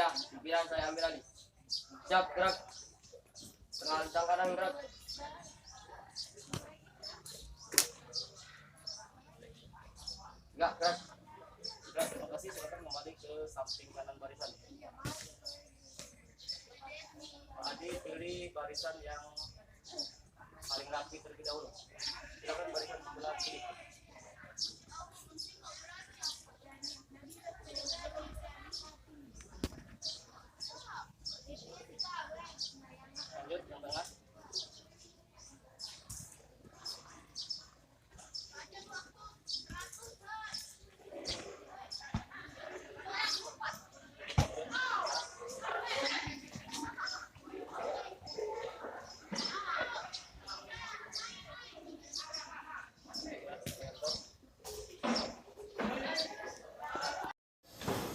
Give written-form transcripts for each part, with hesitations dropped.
ya. Pimpinan saya ambil lagi. Siap, gerak. Tengah lintang kanan, gerak. Enggak, gerak. Gerak, terima kasih. Silakan kembali ke samping kanan barisan. Pak Adi, pilih barisan yang paling rapi terlebih dahulu. Silakan barisan sebelah kiri. Lanjut, yang tengah.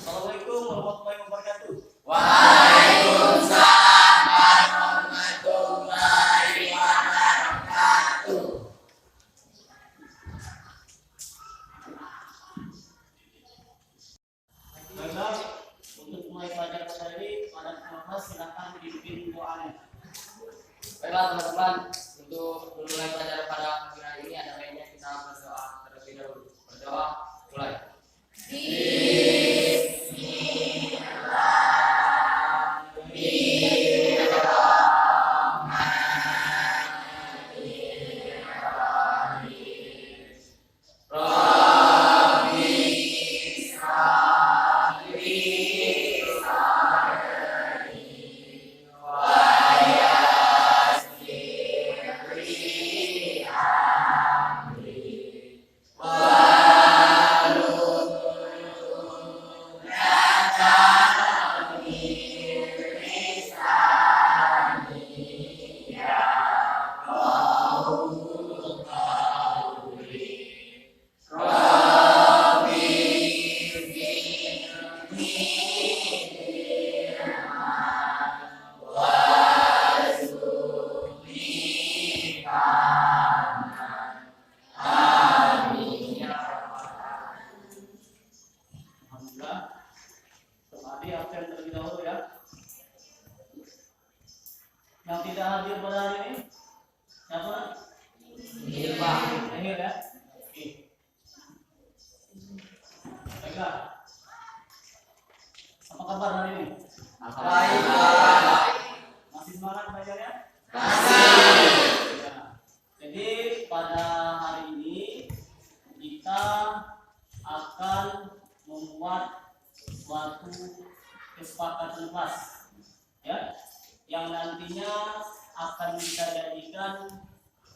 Assalamualaikum warahmatullahi wabarakatuh. Waalaikumsalam warahmatullahi wabarakatuh. Baiklah, untuk mulai pelajaran pada ini, pada kelas silakan dipimpin doanya. Baiklah teman-teman, untuk memulai pelajaran pada hari ini ada baiknya kita berdoa terlebih dahulu. Berdoa, mulai. Alhamdulillah. Tadi absen terlebih dahulu ya. Yang tidak hadir pada hari ini siapa? Pak. Akhir ya. Oke. Baiklah. Apa kabar hari ini? Baik. Masih semangat belajarnya? Masih. Ya. Jadi pada hari ini kita akan membuat suatu kesepakatan kelas ya, yang nantinya akan kita jadikan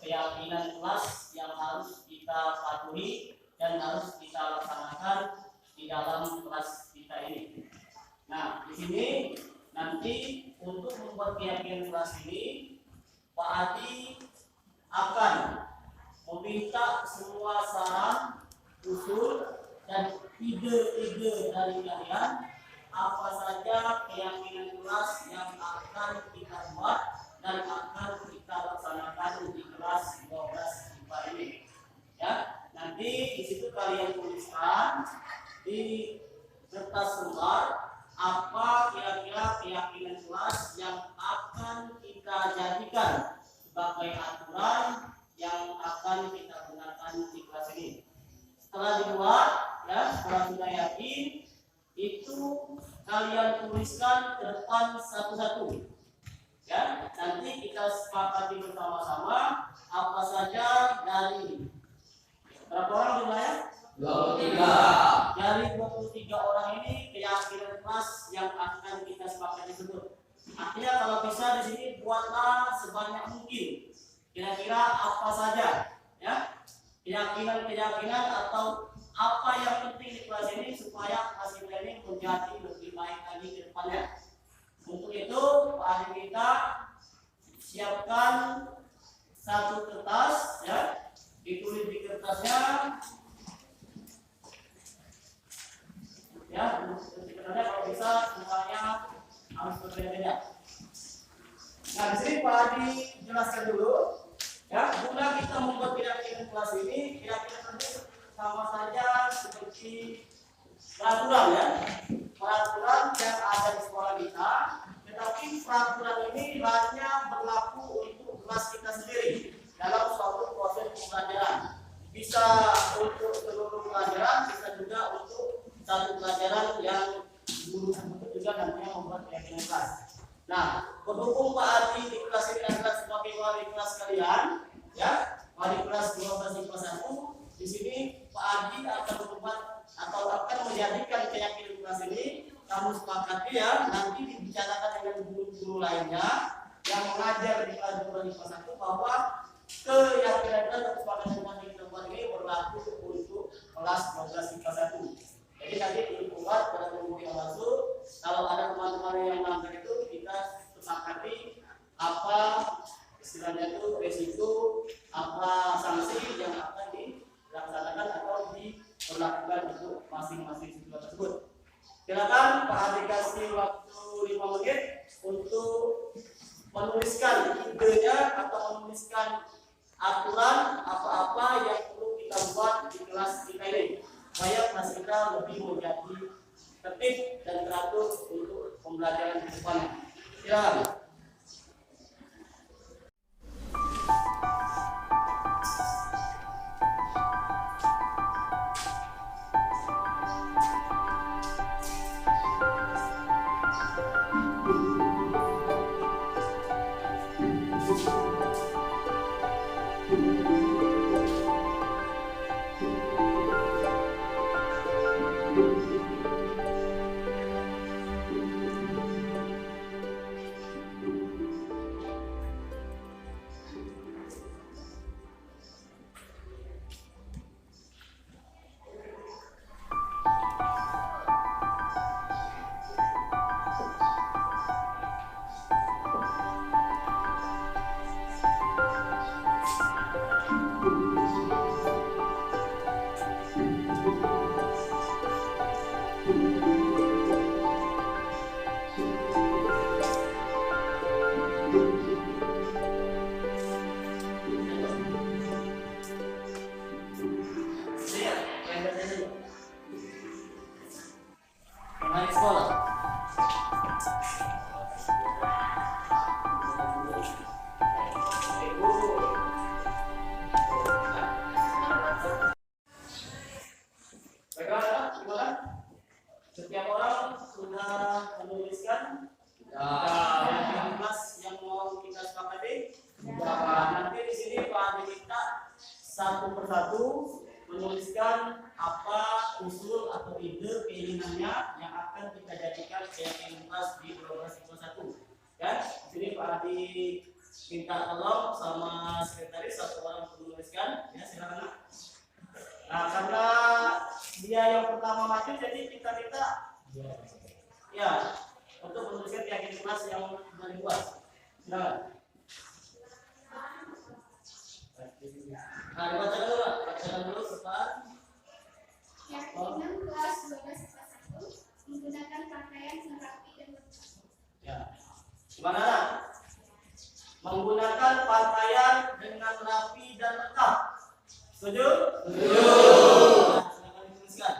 keyakinan kelas yang harus kita patuhi dan harus kita laksanakan di dalam kelas kita ini. Nah, di sini nanti untuk membuat keyakinan kelas ini, Pak Adi akan meminta semua saran, usul, dan ide-ide dari kalian apa saja keyakinan kelas yang akan kita buat dan akan kita laksanakan di kelas 12 IPA ini. Ya, nanti di situ kalian tuliskan di kertas lembar apa kira-kira keyakinan kelas yang akan kita jadikan sebagai aturan yang akan kita gunakan di kelas ini. Setelah dibuat, ya, setelah sudah yakin, itu kalian tuliskan ke depan satu-satu. Ya, nanti kita sepakati bersama-sama apa saja dari berapa orang jumlahnya? 23. Dari 23 orang ini keyakinan kelas yang akan kita sepakati tersebut. Artinya kalau bisa di sini buatlah sebanyak mungkin. Kira-kira apa saja, ya? Keyakinan-keyakinan atau apa yang penting di kelas ini supaya hasilnya ini menjadi lebih baik lagi ke depannya. Untuk itu, Pak Adi kita siapkan satu kertas, ya, ditulis di kertasnya, ya, di kertasnya kalau bisa semuanya harus berbeda-beda. Nah, di sini Pak Adi jelaskan dulu. Ya, guna kita membuat keyakinan kelas ini, keyakinan ini sama saja seperti peraturan, ya, peraturan yang ada di sekolah Tetapi peraturan ini hanya berlaku untuk kelas kita sendiri dalam suatu proses pembelajaran. Bisa untuk seluruh pelajaran, bisa juga untuk satu pelajaran yang guru tersebut juga nantinya membuat keyakinan kelas. Nah, berhubung Pak Adi di kelas ini adalah sebagai wali kelas kalian, ya, wali kelas 12 kelas 1, di sini Pak Adi akan membuat atau akan menjadikan keyakinan kelas ini kamu sepakati ya, nanti dibicarakan dengan guru-guru lainnya yang mengajar di kelas 12 kelas 1 bahwa keyakinan kelas atau kesepakatan dengan kehidupan ini berlaku untuk kelas 12 kelas 1. Jadi nanti dibuat pada minggu yang masuk, kalau ada teman-teman yang melanggar itu kita sepakati apa istilahnya itu resiko, apa sanksi yang akan dilaksanakan atau diberlakukan untuk masing-masing siswa tersebut. Silakan Pak Adi kasih waktu 5 menit untuk menuliskan idenya atau menuliskan aturan apa-apa yang perlu kita buat di kelas kita ini supaya kelas kita lebih menjadi tertib dan teratur untuk pembelajaran ke depannya. Silakan. Hari sekolah. Baiklah, gimana? Setiap orang sudah menuliskan kelas yang mau kita sepakati. Nanti di sini Pak Adi minta satu persatu menuliskan apa usul atau ide keinginannya yang akan kita jadikan keyakinan kelas di kelas 1. Ya, di sini Pak Adi minta tolong sama sekretaris satu orang menuliskan. Ya, silakan. Nah, karena dia yang pertama maju, jadi kita minta ya untuk menuliskan keyakinan kelas yang paling luas. Silakan. Nah, dibaca dulu, Pak. Bacakan dulu depan. Keyakinan kelas 12 kelas 1 menggunakan pakaian yang rapi dan lengkap. Ya. Gimana? Menggunakan pakaian dengan rapi dan lengkap. Setuju? Setuju. Nah, silakan dituliskan.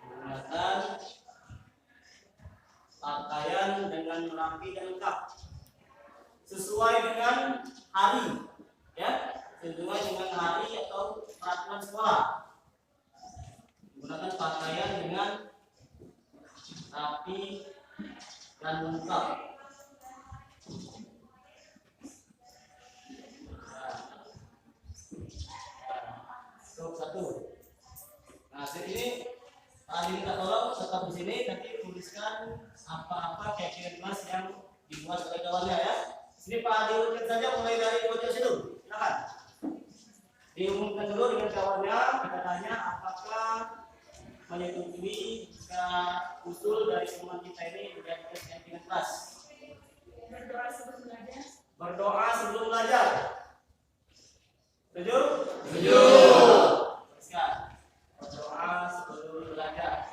Menggunakan pakaian dengan rapi dan lengkap. Sesuai dengan hari, ya, sesuai dengan hari atau peraturan sekolah. Menggunakan pakaian dengan rapi dan lengkap. Satu. Nah, ini tadi kita tolong tetap di sini, nanti tuliskan apa-apa keyakinan kelas yang dibuat oleh kawannya ya. Sini Pak Adi urutkan saja mulai dari pojok situ. Silakan. Diumumkan dulu dengan kawannya, kita tanya apakah menyetujui jika usul dari teman kita ini menjadi keyakinan kelas. Berdoa sebelum belajar. Berdoa sebelum belajar. Setuju? Setuju. Teruskan. Berdoa sebelum belajar.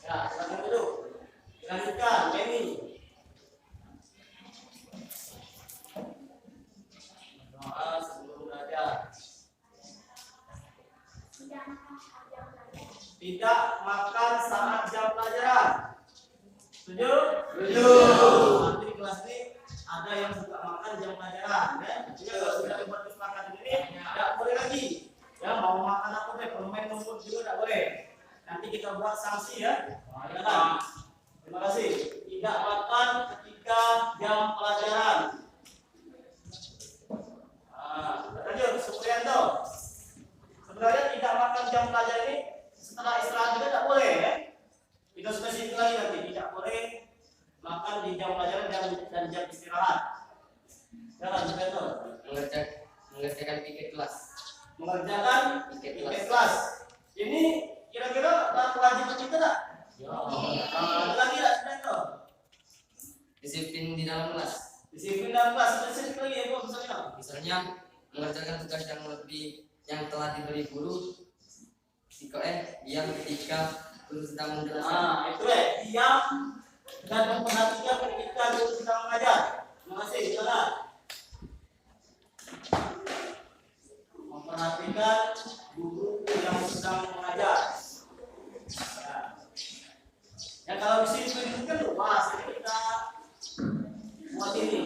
Ya, silakan dulu. Lanjutkan, Benny. Berdoa sebelum belajar. Tidak makan tidak makan saat jam pelajaran. Setuju? Setuju. Nanti di kelas ini ada yang suka makan jam pelajaran, ya. Jadi kalau sudah dibuat kesepakatan ini, tidak boleh lagi. Ya, mau makan apa deh, permen rumput juga tidak boleh. Nanti kita buat sanksi ya. Silakan. Terima kasih. Tidak makan ketika jam pelajaran. Lanjut, Supriyanto. Sebenarnya tidak makan jam pelajaran ini setelah istirahat juga tidak boleh ya. Kita spesifik lagi nanti tidak boleh makan di jam pelajaran dan jam istirahat. Jalan, Supriyanto. Mengerjakan piket kelas. Mengerjakan Piket piket kelas. kelas. Ini kira-kira kewajiban kita tak? Ada lagi tak, Supriyanto? Disiplin di dalam kelas. Disiplin dalam kelas, spesifik lagi ya, Bu, misalnya. Misalnya mengerjakan tugas yang telah diberi guru. Diam ketika guru sedang menjelaskan. Itu ya, diam dan memperhatikan ketika guru sedang mengajar. Terima kasih, silakan. Memperhatikan guru yang sedang mengajar. Ya kalau disiplin kan luas, jadi kita buat ini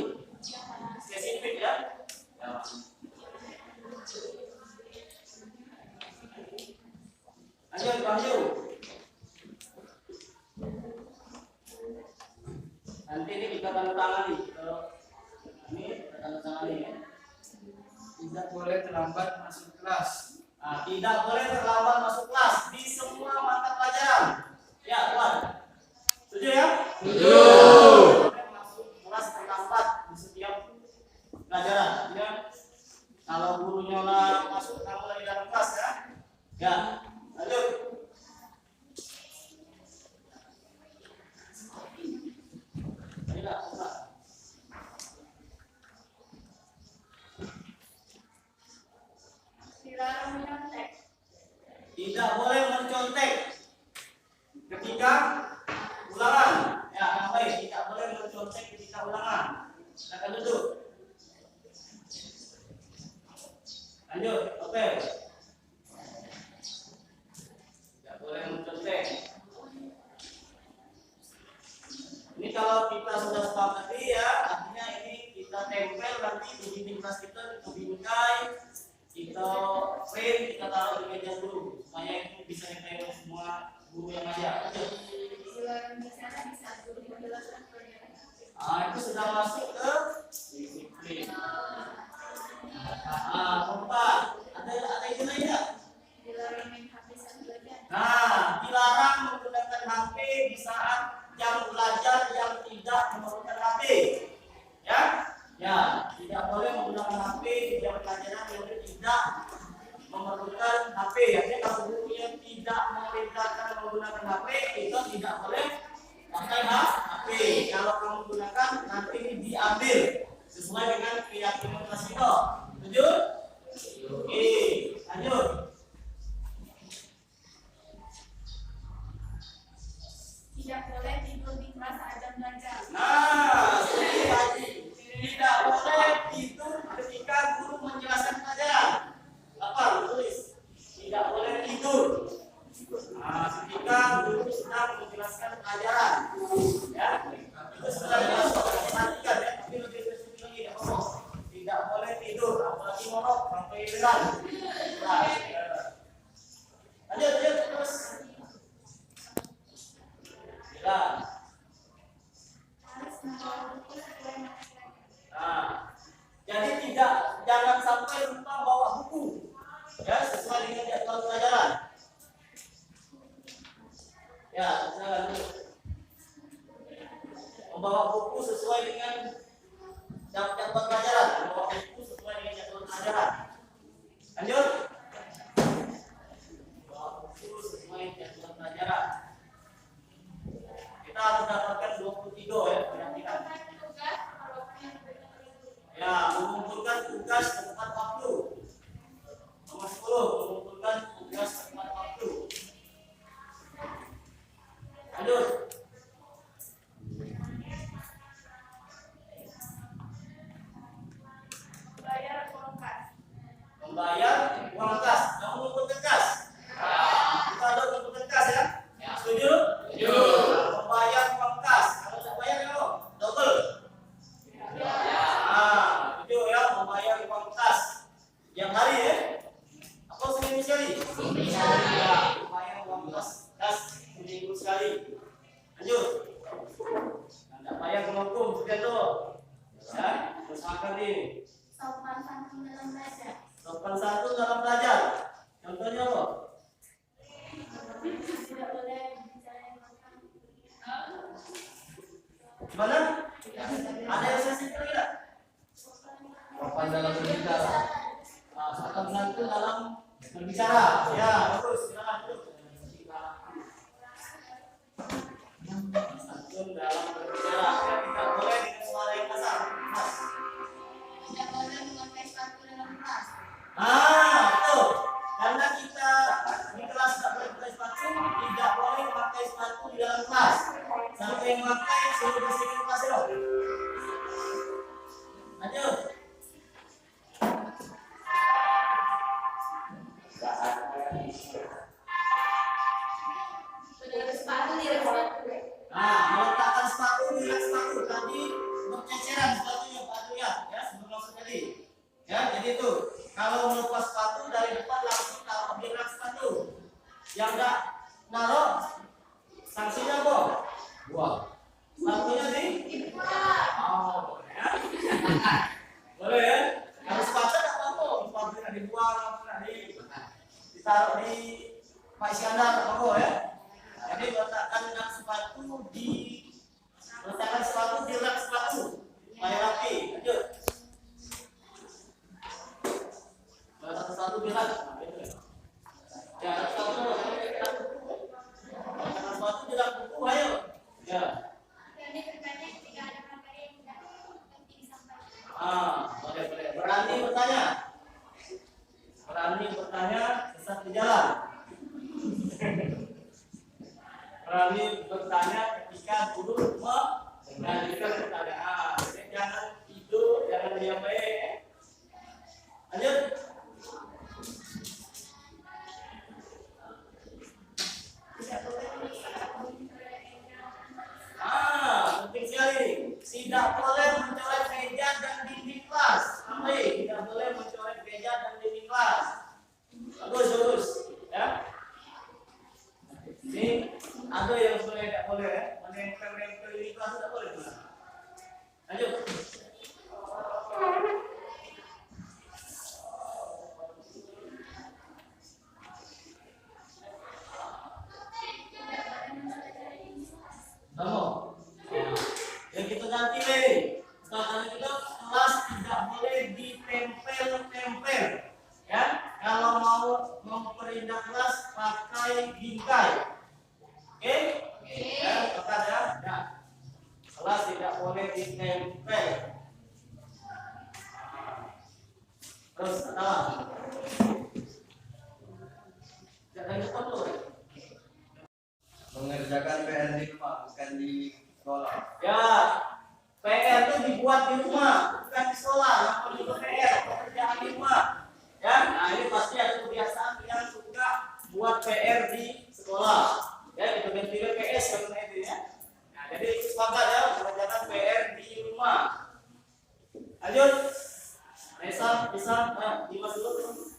spesifik ya. Lanjut, Wahyu. Nanti ini kita tanda tangani. Kalau ini kita tanda tangani ya. Tidak boleh terlambat masuk kelas. Tidak boleh terlambat masuk kelas di semua mata pelajaran. Ya, Tuan. Setuju ya? Setuju. Masuk kelas terlambat di setiap pelajaran. Ya. Kalau gurunya lah masuk, kamu lagi dalam kelas ya. Ya, lanjut. Tidak, buka. Dilarang menyontek. Tidak boleh mencontek ketika ulangan. Ya, yang baik. Tidak boleh mencontek ketika ulangan. Silakan duduk. Lanjut, oke. Tidak boleh mencontek. Ini kalau kita sudah sepakati ya, artinya ini kita tempel nanti di dinding kelas kita bingkai, kita frame, kita taruh di meja guru supaya itu bisa ditengok semua guru yang ada. Dilarang bicara di saat guru menjelaskan pelajaran. Itu sudah masuk ke disiplin. Keempat, ada itu lagi ya? Dilarang main HP saat belajar. Dilarang menggunakan HP di saat jam belajar yang tidak memerlukan HP. Ya, tidak boleh menggunakan HP di jam pelajaran yang tidak memerlukan HP. Artinya kalau guru yang tidak memerintahkan menggunakan HP, itu tidak boleh pakai HP. Kalau kamu gunakan, nanti ini diambil sesuai dengan keyakinan kelas itu. Setuju? Oke, lanjut. Tidak boleh tidur di kelas saat jam belajar. Sekali lagi, tidak boleh tidur ketika guru menjelaskan pelajaran. Apa? Tulis. Tidak boleh tidur. Ketika guru sedang menjelaskan pelajaran. Ya, itu sudah masuk. Perhatikan ya, tapi lebih spesifik lagi ya. Tidak boleh tidur, apalagi morok sampai hilang. Lanjut terus. Ya. Harus membawa buku sesuai materi. Jadi jangan sampai lupa bawa buku ya sesuai dengan jadwal pelajaran. Ya, silakan. Membawa buku sesuai dengan jadwal pelajaran. Membawa buku sesuai dengan jadwal pelajaran. Lanjut. Membawa buku sesuai jadwal pelajaran. Kita harus dapatkan 23 ya, perhatikan. Ya, mengumpulkan tugas tepat waktu. Nomor 10, mengumpulkan tugas tepat waktu. Lanjut. Bayar uang kas. Membayar uang kas. Kamu mengumpulkan kas? Kita ada mengumpulkan kas. Sepakati. Sopan santun dalam belajar. Sopan santun dalam belajar. Contohnya apa? Tidak boleh bicara yang lantang. Gimana? Ada yang saya simpel tidak? Sopan dalam berbicara. Sopan santun dalam berbicara. Ya, bagus. Silakan dulu. Santun dalam berbicara. Ya, tidak boleh dengan suara yang kasar. Mas. Tidak boleh memakai sepatu dalam kelas. Betul. Karena kita di kelas tidak boleh pakai sepatu, tidak boleh pakai sepatu di dalam kelas. Sampai yang pakai suruh bersihkan kelas dulu. Lanjut. Benar sepatu tidak sepatu. Meletakkan sepatu di rak sepatu tadi berceceran sepatunya, ya sebelum masuk tadi. Ya, jadi itu kalau melepas sepatu dari depan langsung taruh di rak sepatu. Yang enggak naruh sanksinya apa? Wah. Sepatunya di Dibuang. boleh ya. Boleh ya. Kalau sepatu enggak apa-apa, sepatunya dibuang, ditaruh di Pak Iskandar apa ya. Jadi letakkan rak sepatu di rak sepatu supaya rapi. Lanjut. Letakkan sepatu di rak. Nah, gitu ya. Ya, rak sepatu letakkan sepatu di rak buku, ayo. Ya. Ini bertanya ketika ada materi yang tidak penting disampaikan. Boleh. Berani bertanya. Berani bertanya sesat di jalan. Berani bertanya ketika guru mengajukan pertanyaan. Jadi jangan tidur, jangan diam baik. Lanjut. Tidak boleh mencoret Penting sekali. Tidak boleh mencoret meja dan dinding kelas. Ambil, tidak boleh mencoret meja dan dinding kelas. Bagus. Ya. Ini ada yang boleh tidak boleh ya. Menempel di kelas tidak boleh. Lanjut. Kamu. Yang kita ganti nih. Sekarang kita kelas tidak boleh ditempel-tempel. Ya, kalau mau memperindah kelas pakai bingkai. Oke? Ya, tepat ya. Ya. Kelas tidak boleh ditempel. Terus apa? Jangan lupa dulu. Mengerjakan PR di rumah, bukan di sekolah. Ya, PR itu dibuat di rumah, bukan di sekolah. Yang perlu PR, pekerjaan di rumah. Ya, nah ini pasti ada kebiasaan yang suka buat PR di sekolah. Ya, itu ganti PS karena itu ya. Nah, jadi sepakat ya mengerjakan PR di rumah. Lanjut. Bisa, Dimas dulu.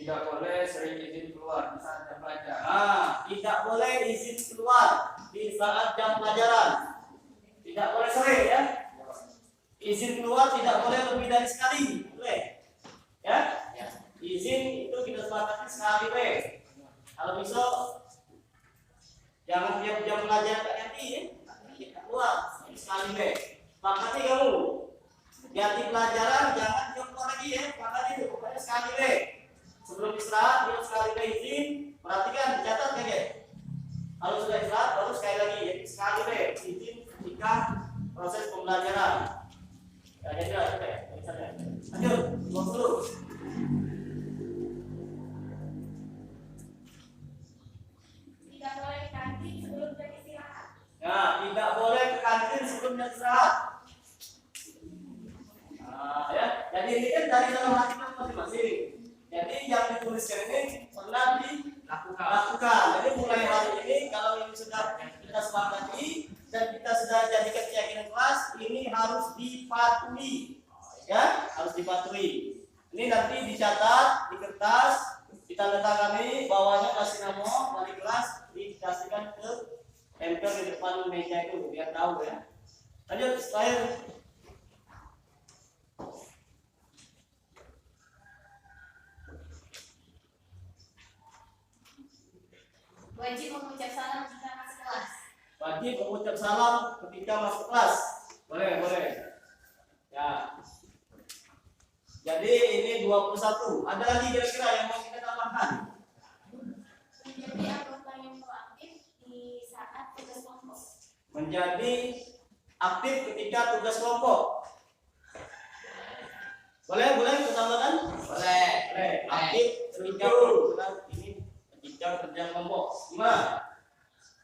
Tidak boleh sering izin keluar di saat jam belajar. Tidak boleh izin keluar di saat jam pelajaran. Tidak boleh sering ya. Izin keluar tidak boleh lebih dari sekali. Boleh. Ya? Izin itu kita sepakati sekali boleh. Kalau bisa jangan tiap jam pelajaran tak ganti ya. Kita keluar sekali boleh. Sepakati kamu. Ganti pelajaran jangan keluar lagi ya. Sepakati itu pokoknya sekali boleh. Sebelum istirahat dia sekali lagi izin, perhatikan dicatat ya. Kalau sudah istirahat baru sekali lagi, jadi sekali deh izin ketika proses pembelajaran. Ya jadi lah, lanjut, ngomong dulu. Tidak boleh ke kantin sebelum beristirahat. Ya, tidak boleh ke kantin sebelum istirahat. Ya, jadi ini kan dari dalam hati masing-masing. Jadi yang dituliskan ini pernah dilakukan. Jadi mulai hari ini kalau ini sudah kita sepakati dan kita sudah jadikan keyakinan kelas, ini harus dipatuhi. Ya, harus dipatuhi. Ini nanti dicatat di kertas, kita letakkan bawahnya kasih nama dari kelas, dikasihkan ke tempel di depan meja itu biar tahu ya. Lanjut slide. Wajib mengucap salam jika masuk kelas. Wajib mengucap salam ketika masuk kelas. Boleh, boleh. Ya. Jadi ini 21. Ada lagi kira-kira yang mau kita tambahkan? Menjadi anggota yang proaktif di saat tugas kelompok. Menjadi aktif ketika tugas kelompok. Boleh, boleh kita tambahkan? Boleh. Boleh. Aktif ketika ketika kerja kelompok. Gimana?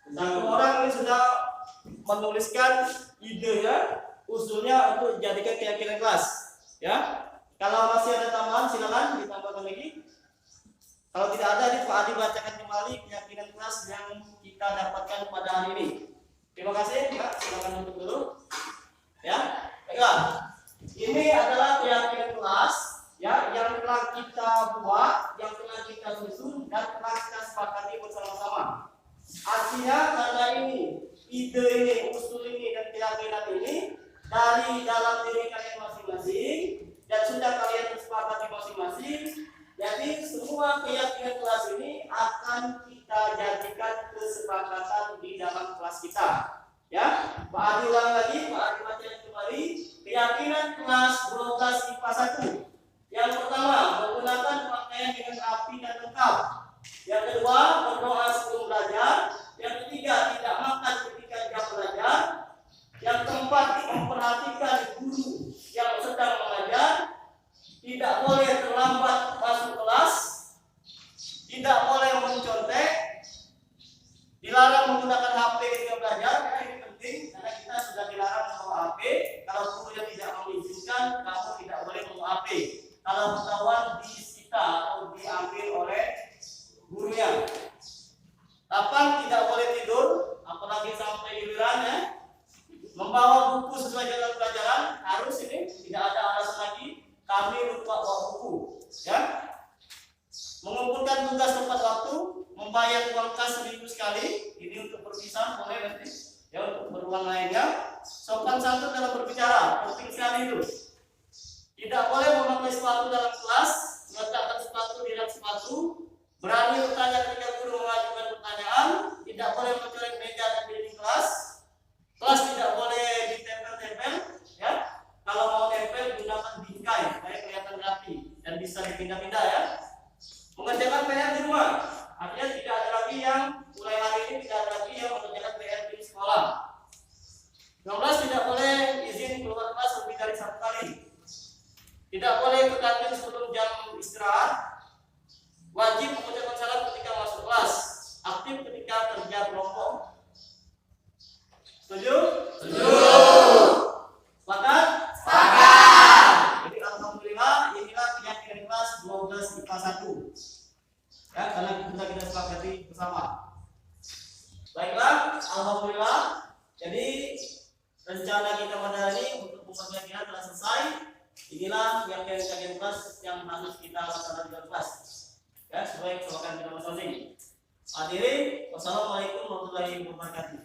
Satu orang ini sudah menuliskan idenya, usulnya untuk dijadikan keyakinan kelas. Ya. Kalau masih ada tambahan silakan ditambahkan lagi. Kalau tidak ada, Pak Adi bacakan kembali keyakinan kelas yang kita dapatkan pada hari ini. Terima kasih, Pak. Silakan duduk dulu. Ya, baiklah. Ini adalah keyakinan kelas ya yang telah kita buat, yang telah kita susun dan telah kita sepakati bersama-sama. Artinya karena ini, ide ini, usul ini dan keyakinan ini dari dalam diri kalian masing-masing dan sudah kalian sepakati masing-masing. Jadi semua keyakinan kelas ini akan kita jadikan kesepakatan di dalam kelas kita. Ya, Pak Adi ulang lagi, Pak Adi bacakan kembali keyakinan kelas 12 IPA 1. Yang pertama, menggunakan pakaian dengan rapi dan lengkap. Yang kedua, berdoa sebelum belajar. Yang ketiga, tidak makan ketika jam belajar. Yang keempat, memperhatikan guru yang sedang mengajar. Tidak boleh terlambat masuk kelas. Tidak boleh mencontek. Dilarang menggunakan HP ketika belajar. Karena ini penting karena kita sudah dilarang membawa HP. Kalau gurunya tidak mengizinkan, kamu tidak boleh membawa HP. Kalau ketahuan disita atau diambil oleh gurunya. 8, tidak boleh tidur, apalagi sampai giliran ya. Membawa buku sesuai dengan pelajaran harus ini, tidak ada alasan lagi. Kami lupa bawa buku, ya. Mengumpulkan tugas tepat waktu, membayar uang kas seminggu sekali. Ini untuk berpisah boleh nanti, ya untuk beruang lainnya. Sopan santun dalam berbicara, penting sekali itu. Tidak boleh memakai sepatu dalam kelas, meletakkan sepatu di rak sepatu, berani bertanya ketika guru mengajukan pertanyaan, tidak boleh mencorek meja dan dinding kelas. Kelas tidak boleh ditempel-tempel, ya. Kalau mau tempel gunakan bingkai, supaya kelihatan rapi dan bisa dipindah-pindah ya. Mengerjakan PR di rumah, artinya tidak ada lagi yang mulai hari ini tidak ada lagi yang mengerjakan PR di sekolah. 12, tidak boleh izin keluar kelas lebih dari 1 kali. Tidak boleh ke kantin sebelum jam istirahat. Wajib mengucapkan salam ketika masuk kelas. Aktif ketika kerja kelompok. Setuju? Setuju. Sepakat? Sepakat. Jadi alhamdulillah inilah keyakinan kelas 12 IPA 1. Ya, karena kita sepakati bersama. Baiklah, alhamdulillah. Jadi rencana kita pada hari ini untuk pembelajaran telah selesai. Inilah keyakinan kelas yang harus kita laksanakan di kelas. Ya, supaya keselamatan kita masing-masing. Hadirin, wassalamualaikum warahmatullahi wabarakatuh.